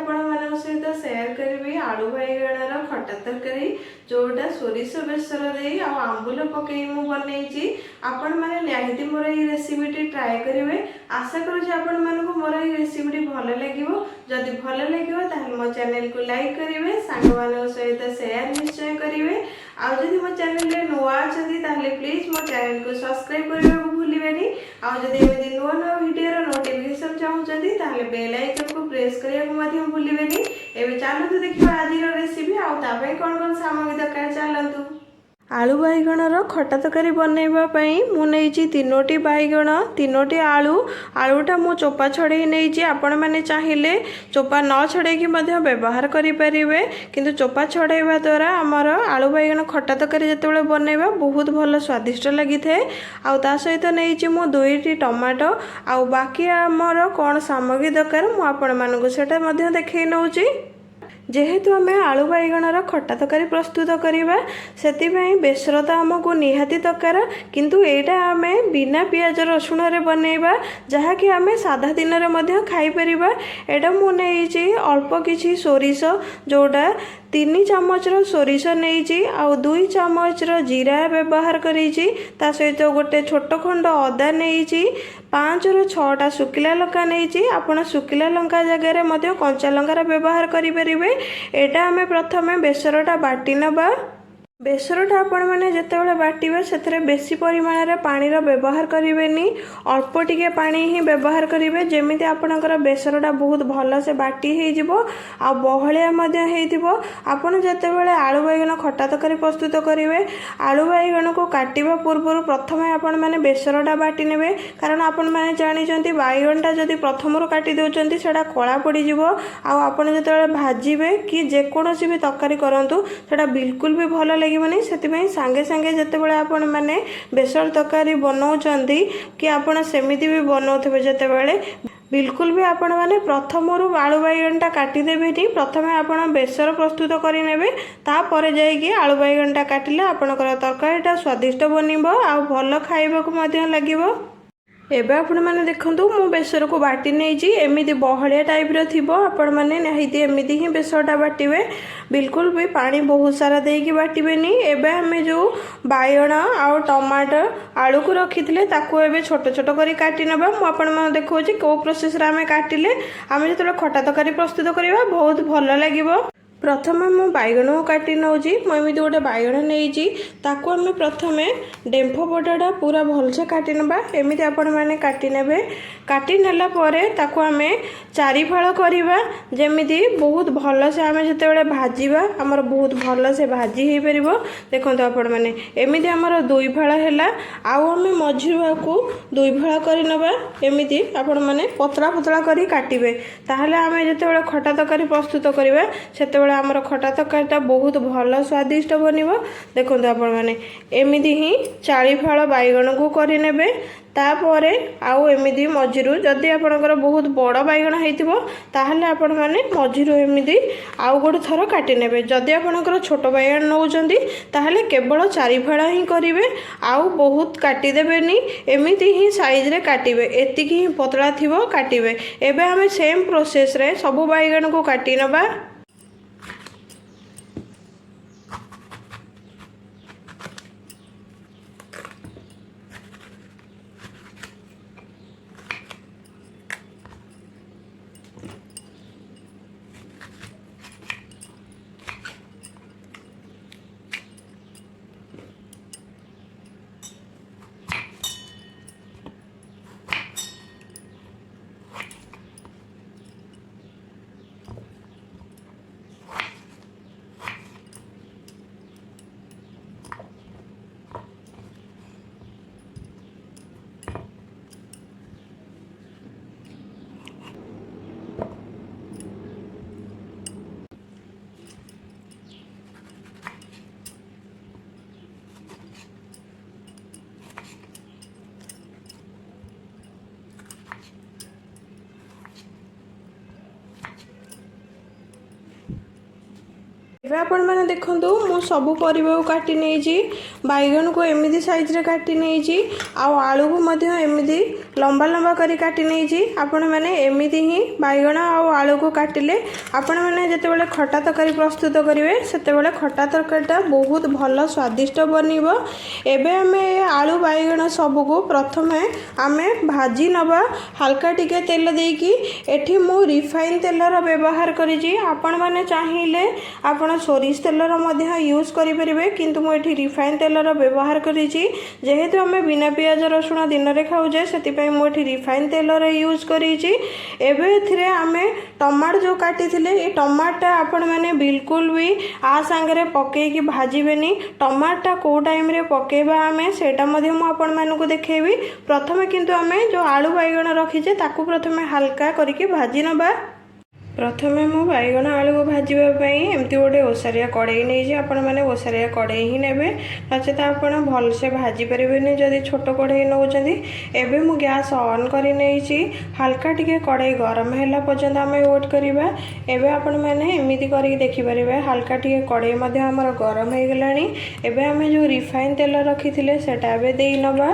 आपण मान सहित सेयार करी आलू बैगणार खटा तरकारी जोटा सोरिष बेसर दे आंबुल पकई मु बनई आपण मैंने निहाती मोर ये रेसिपीटी ट्राए करेंगे। आशा करुँच आपण मानक मोर ये रेसिपीटी भल लगे। जदि भल लगे ताहले मो चैनल को लाइक करेंगे, सांग मान सहित सेयार निश्चय करेंगे। आदि मो चैनल नुआ अच्छा प्लीज मो चैनल को सब्सक्राइब करने को भूलिए। आदि नुआ नुआ वीडियो नोटिफिकेशन चाहते ताहले बेल आइकन को प्रेस करने को भूलिए। एवं चलतु देखिए आज रेसिपी आउ कौन कौन सामग्री दरकार चलतु। आलू बैगणर खटा तरकारी बनवाई मुझे 3टी बैगण 3टी आलूटा मु चोपा छड़े नहीं आपण मैंने चाहिए चोपा न छड़े व्यवहार करें किंतु चोपा छड़ाइवा द्वारा आमर आलू बैगण खटा तरकारी जो बनवा बहुत भल स्वादिष्ट लगी थे। आ सहित नहीं मु 2टी टमाटो आ बाकी आमर कौन सामग्री दरकार मुझे देखई नौ। जेहेतु आम आलू बैगणर खटा तरकारी प्रस्तुत करवा से बेसर तो आमको निहाती दरकार किंतु एटा आम बिना पियाज रसुण रे बनैबा जहाँकि आम साधा दिन में खाईपर। एटा मुझे अल्प किसी सोरिष जोटा 3 चामचर सोरिष नहीं आउ 2 चामचर जीरा व्यवहार करी सहित गोटे छोट खंड अदा नहीं 5 ରୁ 6टा शुखिला लंका नहीं आपड़ शुखिला लंका जगह कंचा लंकार व्यवहार करें। एटा आम प्रथम बेसरटा बाटी नबा। बेसरटा आपण मैंने जिते बाटे से बेसी परिमाण में पानीर व्यवहार करेंगे, अल्प टिके पानी ही व्यवहार करेंगे जमी आपणकर बेसरटा बहुत भल से बाटी हो बहलिया आपड़ जिते आलू बैगण खटा तरकारी प्रस्तुत करेंगे आलू बैगण को काटिबा पूर्व प्रथम आपण मैंने बेसरटा बाटी ने कारण आपण मैंने जानते बैगणटा जदि प्रथम काटी दौरान से कला पड़ज आपड़ जो भाजबे कि जेकोसी भी तरकारी करूँ से बिल्कुल भी भल लगे से सांगे सांगे जितेबाला आपण मैंने बेसर तरकारी बनाऊँच कि आपड़ सेमिति भी बनाऊे जितेबाला बिल्कुल भी आपण मैंने प्रथम आलू बैगणटा काटिदेवे प्रथम आपण बेसर प्रस्तुत करेंगे तापर जाइए आलू बैगणटा काटिले आपणकर तरकारीटा स्वादिष्ट बन आ भल खाइबा लगे। एबे आपण मैंने देखूँ मु बेसर को बाटी नहीं एमती बहलिया टाइप आपण मैंने निहाती एमती ही बेसरटा बाटे बिल्कुल भी पानी बहुत सारा देकी बाटेनि। एबे आम जो बैगण आउ टमाटर आलू को रखी थे एबे छोट छोट कर काटी नबा। मुझे देखा कौ प्रोसेस आम काटिले आम जो खटा तरकारी प्रस्तुत करवा बहुत भल लगे। प्रथम मु बैगण को काटी नौजी मुझे गोटे बैगण नहीं आम प्रथम डेम्फ बड़ाटा पूरा भलसे काटी नबा एमती आपण मैंने काटी नेबे। काटी नेला परे ताकू आम 4 फाड़ करवा जमीती बहुत भल से आम जिते भाजवा आमर बहुत भल से भाजी हो पार। देखो आपण मैंने एमती आमर 2 फाड़ है आउ आम मझिरा को 2 फाड़ कर नबा एमती आपण मैंने पतला पतला कर काटिबे ताहले आम जिते खटा तरकारी प्रस्तुत करवा से आमर खटा तरकारीटा बहुत भल स्वादिष्ट बन। देखो आपण मैंने एमती ही 40 फाड़ बैगण को करे तापर आउ एमती मझिरू जदि आपणकर बहुत बड़ बैगण होइतिबो ताहले आपण माने मझिरू एमती आउ गोटे थर काटी नेबे। जदि आपणकर छोट बैगण नौचंदी ताहले केवल 4 फाड़ ही करिवे आउ बहुत काटी देबेनी एमती ही साइज रे काटिबे एतिकी ही पतला थिबो काटिबे। एबे आमे सेम प्रोसेस रे सब बैगण को काटी नबा। ଏବେ ଆପଣମାନେ ଦେଖନ୍ତୁ ମୁଁ ସବୁ ପରିବାକୁ କାଟି ନେଇଛି। ବାଇଗଣକୁ ଏମିତି ସାଇଜରେ କାଟି ନେଇଛି, ଆଉ ଆଳୁକୁ ମଧ୍ୟ ଏମିତି ଲମ୍ବା ଲମ୍ବା କରି କାଟି ନେଇଛି। ଆପଣମାନେ ଏମିତି ହିଁ ବାଇଗଣ ଆଉ ଆଳୁକୁ କାଟିଲେ ଆପଣମାନେ ଯେତେବେଳେ ଖଟା ତରକାରୀ ପ୍ରସ୍ତୁତ କରିବେ ସେତେବେଳେ ଖଟା ତରକାରୀଟା ବହୁତ ଭଲ ସ୍ୱାଦିଷ୍ଟ ବନିବ। ଏବେ ଆମେ ଆଳୁ ବାଇଗଣ ସବୁକୁ ପ୍ରଥମେ ଆମେ ଭାଜି ନେବା ହାଲକା ଟିକେ ତେଲ ଦେଇକି। ଏଠି ମୁଁ ରିଫାଇନ୍ ତେଲର ବ୍ୟବହାର କରିଛି। ଆପଣମାନେ ଚାହିଁଲେ ଆପଣ ସୋରିଷ ତେଲର ମଧ୍ୟ ୟୁଜ୍ କରିପାରିବେ, କିନ୍ତୁ ମୁଁ ଏଠି ରିଫାଇନ୍ ତେଲର ବ୍ୟବହାର କରିଛି। ଯେହେତୁ ଆମେ ବିନା ପିଆଜ ରସୁଣ ଦିନରେ ଖାଉଛେ ସେଥିପାଇଁ ମୁଁ ଏଠି ରିଫାଇନ୍ ତେଲର ୟୁଜ୍ କରିଛି। ଏବେ ଏଥିରେ ଆମେ ଟମାଟୋ ଯେଉଁ କାଟିଥିଲେ ଏ ଟମାଟୋଟା ଆପଣମାନେ ବିଲକୁଲ ବି ଆ ସାଙ୍ଗରେ ପକେଇକି ଭାଜିବେନି। ଟମାଟୋଟା କେଉଁ ଟାଇମ୍ରେ ପକେଇବା ଆମେ ସେଇଟା ମଧ୍ୟ ମୁଁ ଆପଣମାନଙ୍କୁ ଦେଖେଇବି। ପ୍ରଥମେ କିନ୍ତୁ ଆମେ ଯେଉଁ ଆଳୁ ବାଇଗଣ ରଖିଛେ ତାକୁ ପ୍ରଥମେ ହାଲକା କରିକି ଭାଜି ନେବା। ପ୍ରଥମେ ମୁଁ ବାଇଗଣ ଆଳୁକୁ ଭାଜିବା ପାଇଁ ଏମିତି ଗୋଟେ ଓସାରିଆ କଡ଼େଇ ନେଇଛି। ଆପଣମାନେ ଓସାରିଆ କଡ଼େଇ ହିଁ ନେବେ, ନଚେତ ଆପଣ ଭଲସେ ଭାଜି ପାରିବେନି ଯଦି ଛୋଟ କଡ଼େଇ ନେଉଛନ୍ତି। ଏବେ ମୁଁ ଗ୍ୟାସ୍ ଅନ୍ କରି ନେଇଛି। ହାଲକା ଟିକେ କଡ଼େଇ ଗରମ ହେଲା ପର୍ଯ୍ୟନ୍ତ ଆମେ ୱେଟ୍ କରିବା। ଏବେ ଆପଣମାନେ ଏମିତି କରିକି ଦେଖିପାରିବେ ହାଲକା ଟିକେ କଡ଼େଇ ମଧ୍ୟ ଆମର ଗରମ ହେଇଗଲାଣି। ଏବେ ଆମେ ଯେଉଁ ରିଫାଇନ୍ ତେଲ ରଖିଥିଲେ ସେଟା ଏବେ ଦେଇ ନେବା।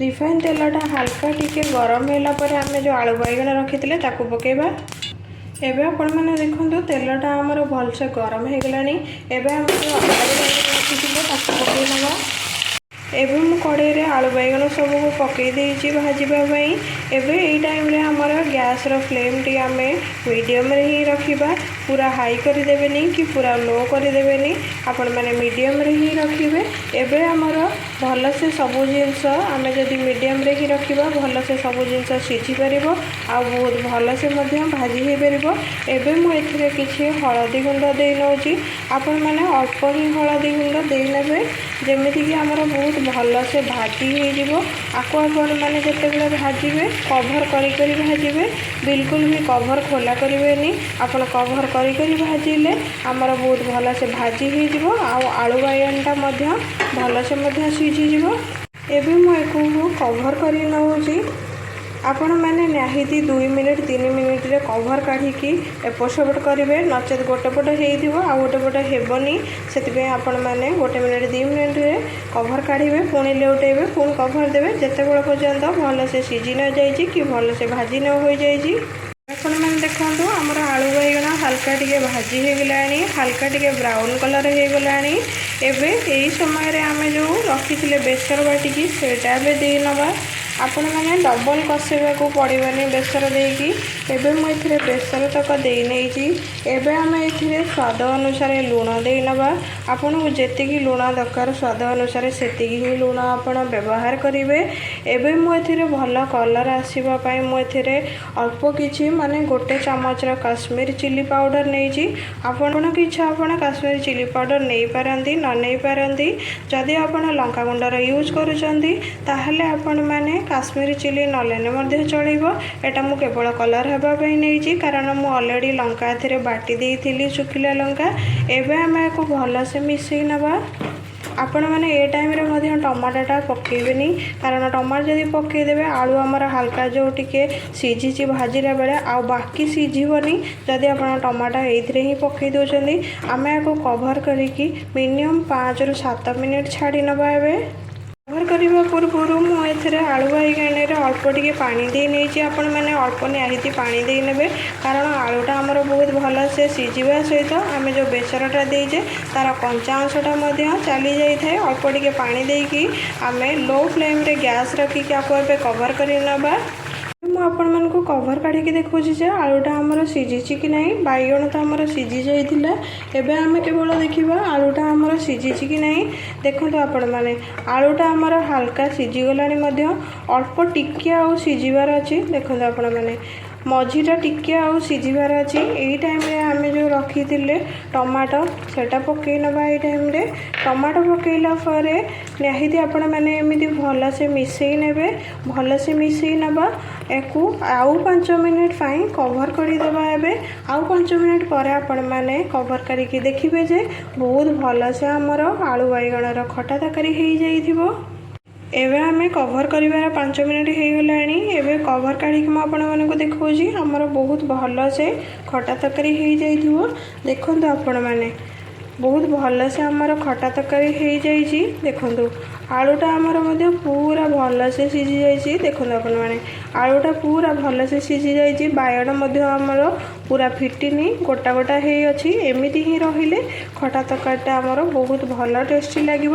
ରିଫାଇନ୍ ତେଲଟା ହାଲକା ଟିକେ ଗରମ ହେଲା ପରେ ଆମେ ଯେଉଁ ଆଳୁ ବାଇଗଣ ରଖିଥିଲେ ତାକୁ ପକେଇବା। ଏବେ ଆପଣମାନେ ଦେଖନ୍ତୁ ତେଲଟା ଆମର ଭଲସେ ଗରମ ହେଇଗଲାଣି। ଏବେ ଆମେ ଯେଉଁ ଆଳୁ ବାଇଗଣ ରଖିଥିଲେ ତାକୁ ପକେଇ ନେବା। ଏବେ ମୁଁ କଡ଼େଇରେ ଆଳୁ ବାଇଗଣ ସବୁକୁ ପକେଇ ଦେଇଛି ଭାଜିବା ପାଇଁ। ଏବେ ଏଇ ଟାଇମ୍ରେ ଆମର ଗ୍ୟାସ୍ର ଫ୍ଲେମ୍ଟି ଆମେ ମିଡ଼ିୟମ୍ରେ ହିଁ ରଖିବା। ପୁରା ହାଇ କରିଦେବେନି କି ପୁରା ଲୋ କରିଦେବେନି, ଆପଣମାନେ ମିଡ଼ିୟମ୍ରେ ହିଁ ରଖିବେ। ଏବେ ଆମର ଭଲସେ ସବୁ ଜିନିଷ ଆମେ ଯଦି ମିଡ଼ିୟମ୍ରେ ହିଁ ରଖିବା ଭଲସେ ସବୁ ଜିନିଷ ସିଝିପାରିବ ଆଉ ବହୁତ ଭଲସେ ମଧ୍ୟ ଭାଜି ହୋଇପାରିବ। ଏବେ ମୁଁ ଏଥିରେ କିଛି ହଳଦୀ ଗୁଣ୍ଡ ଦେଇ ନେଉଛି। ଆପଣମାନେ ଅଳ୍ପ ହିଁ ହଳଦୀ ଗୁଣ୍ଡ ଦେଇନେବେ, ଯେମିତିକି ଆମର ବହୁତ ଭଲସେ ଭାଜି ହେଇଯିବ। ଆକୁ ଆପଣମାନେ ଯେତେବେଳେ ଭାଜିବେ କଭର କରି ଭାଜିବେ, ବିଲକୁଲ ବି କଭର ଖୋଲା କରିବେନି। ଆପଣ କଭର କରି ଭାଜିଲେ ଆମର ବହୁତ ଭଲସେ ଭାଜି ହେଇଯିବ ଆଉ ଆଳୁ ବାଇଗଣଟା ମଧ୍ୟ ଭଲସେ ମଧ୍ୟ ସିଝିଯିବ। ଏବେ ମୁଁ ଏକୁ କଭର କରି ନେଉଛି। ଆପଣମାନେ ନିହାତି 2 ମିନିଟ୍ 3 ମିନିଟ୍ରେ କଭର କାଢ଼ିକି ଏପଟ ସେପଟ କରିବେ, ନଚେତ ଗୋଟେ ପଟ ହେଇଥିବ ଆଉ ଗୋଟେ ପଟ ହେବନି। ସେଥିପାଇଁ ଆପଣମାନେ 1 ମିନିଟ୍ 2 ମିନିଟ୍ରେ କଭର କାଢ଼ିବେ, ପୁଣି ଲେଉଟେଇବେ, ପୁଣି କଭର ଦେବେ, ଯେତେବେଳେ ପର୍ଯ୍ୟନ୍ତ ଭଲସେ ସିଝି ନ ଯାଇଛି କି ଭଲସେ ଭାଜି ନ ହୋଇଯାଇଛି। ଆପଣମାନେ ଦେଖନ୍ତୁ ଆମର ଆଳୁ ବାଇଗଣ ହାଲକା ଟିକେ ଭାଜି ହେଇଗଲାଣି, ହାଲକା ଟିକେ ବ୍ରାଉନ୍ କଲର୍ ହେଇଗଲାଣି। ଏବେ ଏହି ସମୟରେ ଆମେ ଯେଉଁ ରଖିଥିଲେ ବେସର ବାଟିକି ସେଇଟା ଏବେ ଦେଇ ନେବା। ଆପଣମାନେ ଡବଲ କଷିବାକୁ ପଡ଼ିବନି ବେସର ଦେଇକି। ଏବେ ମୁଁ ଏଥିରେ ବେସର ତକ ଦେଇ ନେଇଛି। ଏବେ ଆମେ ଏଥିରେ ସ୍ୱାଦ ଅନୁସାରେ ଲୁଣ ଦେଇ ନେବା। ଆପଣଙ୍କୁ ଯେତିକି ଲୁଣ ଦରକାର ସ୍ୱାଦ ଅନୁସାରେ ସେତିକି ହିଁ ଲୁଣ ଆପଣ ବ୍ୟବହାର କରିବେ। ଏବେ ମୁଁ ଏଥିରେ ଭଲ କଲର୍ ଆସିବା ପାଇଁ ମୁଁ ଏଥିରେ ଅଳ୍ପ କିଛି ମାନେ 1 ଚାମଚର କାଶ୍ମୀର ଚିଲି ପାଉଡ଼ର ନେଇଛି। ଆପଣଙ୍କ ଇଚ୍ଛା ଆପଣ କାଶ୍ମୀର ଚିଲି ପାଉଡ଼ର ନେଇପାରନ୍ତି ନ ନେଇପାରନ୍ତି। ଯଦି ଆପଣ ଲଙ୍କାଗୁଣ୍ଡର ୟୁଜ୍ କରୁଛନ୍ତି ତାହେଲେ ଆପଣମାନେ କାଶ୍ମୀର ଚିଲି ନ ନେଲେ ମଧ୍ୟ ଚଳିବ। ଏଟା ମୁଁ କେବଳ କଲର୍ ହେବା ପାଇଁ ନେଇଛି, କାରଣ ମୁଁ ଅଲରେଡ଼ି ଲଙ୍କା ଏଥିରେ ବାଟି ଦେଇଥିଲି ଶୁଖିଲା ଲଙ୍କା। ଏବେ ଆମେ ଏହାକୁ ଭଲସେ ମିଶାଇ ନେବା। ଆପଣମାନେ ଏ ଟାଇମ୍ରେ ମଧ୍ୟ ଟମାଟୋଟା ପକାଇବେନି, କାରଣ ଟମାଟୋ ଯଦି ପକାଇଦେବେ ଆଳୁ ଆମର ହାଲକା ଯେଉଁ ଟିକେ ସିଝିଛି ଭାଜିଲା ବେଳେ ଆଉ ବାକି ସିଝିବନି। ଯଦି ଆପଣ ଟମାଟୋ ଏଇଥିରେ ହିଁ ପକାଇ ଦେଉଛନ୍ତି, ଆମେ ଏହାକୁ କଭର କରିକି ମିନିମମ୍ 5 ରୁ 7 ମିନିଟ୍ ଛାଡ଼ି ନେବା। ଏବେ କଭର କରିବା ପୂର୍ବରୁ ମୁଁ ଏଥିରେ ଆଳୁ ବାଇଗଣରେ ଅଳ୍ପ ଟିକେ ପାଣି ଦେଇ ନେଇଛି। ଆପଣମାନେ ଅଳ୍ପ ନିହାତି ପାଣି ଦେଇନେବେ, କାରଣ ଆଳୁଟା ଆମର ବହୁତ ଭଲସେ ସିଝିବା ସହିତ ଆମେ ଯେଉଁ ବେସରଟା ଦେଇଛେ ତାର କଞ୍ଚା ଅଂଶଟା ମଧ୍ୟ ଚାଲି ଯାଇଥାଏ। ଅଳ୍ପ ଟିକେ ପାଣି ଦେଇକି ଆମେ ଲୋ ଫ୍ଲେମ୍ରେ ଗ୍ୟାସ୍ ରଖିକି ଆକୁ ଏବେ କଭର କରି ନେବା। ମୁଁ ଆପଣମାନଙ୍କୁ କଭର କାଢ଼ିକି ଦେଖାଉଛି ଯେ ଆଳୁଟା ଆମର ସିଝିଛି କି ନାହିଁ। ବାଇଗଣ ତ ଆମର ସିଝି ଯାଇଥିଲା। ଏବେ ଆମେ କେବଳ ଦେଖିବା ଆଳୁଟା ଆମର ସିଝିଛି କି ନାହିଁ। ଦେଖନ୍ତୁ ଆପଣମାନେ ଆଳୁଟା ଆମର ହାଲକା ସିଝିଗଲାଣି ମଧ୍ୟ, ଅଳ୍ପ ଟିକେ ଆଉ ସିଝିବାର ଅଛି। ଦେଖନ୍ତୁ ଆପଣମାନେ ମଝିଟା ଟିକେ ଆଉ ସିଝିବାର ଅଛି। ଏଇ ଟାଇମ୍ରେ ଆମେ ଯେଉଁ ରଖିଥିଲେ ଟମାଟୋ ସେଟା ପକାଇ ନେବା। ଏଇ ଟାଇମ୍ରେ ଟମାଟୋ ପକାଇଲା ପରେ ନିହାତି ଆପଣମାନେ ଏମିତି ଭଲସେ ମିଶାଇ ନେବେ। ଭଲସେ ମିଶାଇ ନେବା। ଏକୁ ଆଉ 5 ମିନିଟ୍ ପାଇଁ କଭର କରିଦେବା। ଏବେ ଆଉ 5 ମିନିଟ୍ ପରେ ଆପଣମାନେ କଭର କରିକି ଦେଖିବେ ଯେ ବହୁତ ଭଲସେ ଆମର ଆଳୁ ବାଇଗଣର ଖଟା ତରକାରୀ ହେଇଯାଇଥିବ। ଏବେ ଆମେ କଭର କରିବାର 5 ମିନିଟ୍ ହେଇଗଲାଣି। ଏବେ କଭର କାଢ଼ିକି ମୁଁ ଆପଣମାନଙ୍କୁ ଦେଖାଉଛି ଆମର ବହୁତ ଭଲସେ ଖଟା ତରକାରୀ ହେଇଯାଇଥିବ। ଦେଖନ୍ତୁ ଆପଣମାନେ बहुत भल से आमर खटा तरकारी हो जाइए। देखो आलूटा आमर मध्य पूरा भल से सीझी जाइए। देखो आपण मैंने आलूटा पूरा भल से सीझी जाइए। बायण मध्य आमर पूरा फिटिनी गोटा गोटा हो अच्छी। एमती ही रहिले खटा तरकारीटा आमर बहुत भल टेस्टी लगे।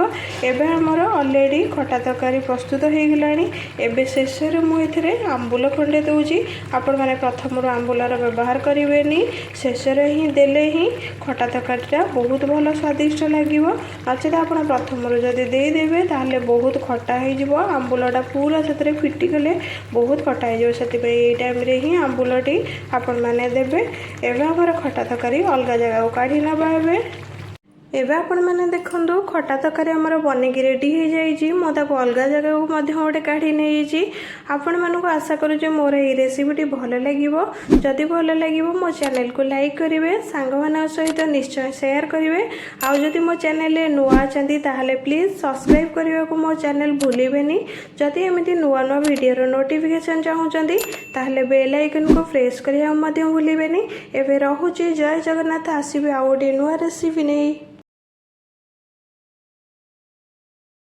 एबे आमर ऑलरेडी खटा तरकारी प्रस्तुत हो गलानी। एबे शेष मुझे आंबुल खंडे दूची। आपण मैंने प्रथम आंबुलार व्यवहार करेंगे, शेष ही देले ही खटा तरकारीटा बहुत भल स्वादिष्ट लगे। नचेत आप प्रथम जदि देदेवे ताहले बहुत खटा हो। आंबुलटा पूरा से फिटिगले बहुत खटा हो। से टाइम ही आंबुलटी आपण मैंने देवे। एवं आमर खटा तरकारी अलग जगह काढ़ी नवा। एवं आपण मैंने देखो खटा तरकारी आमर बनिकी रेडी हो जाइए। मुझे अलग जगह गोटे काढ़ी नहीं। आपण मानक आशा करुचे मोर ये रेसिपीटी भल लगे। जदि भल लगे मो चैनल को लाइक करेंगे, सांग मान सहित निश्चय शेयर करेंगे। आउ जदि मो चैनल नुआ अच्छा ताहले प्लीज सब्सक्राइब करने को मो चैनल भूलें। जदि एमती नुआ नुआ वीडियो नोटिफिकेशन चाहूँगी ताहले बेल आइकन को प्रेस करने भूलें। एवं रोचे जय जगन्नाथ। आसबे आउ गोटे नुआ रेसिपी नहीं।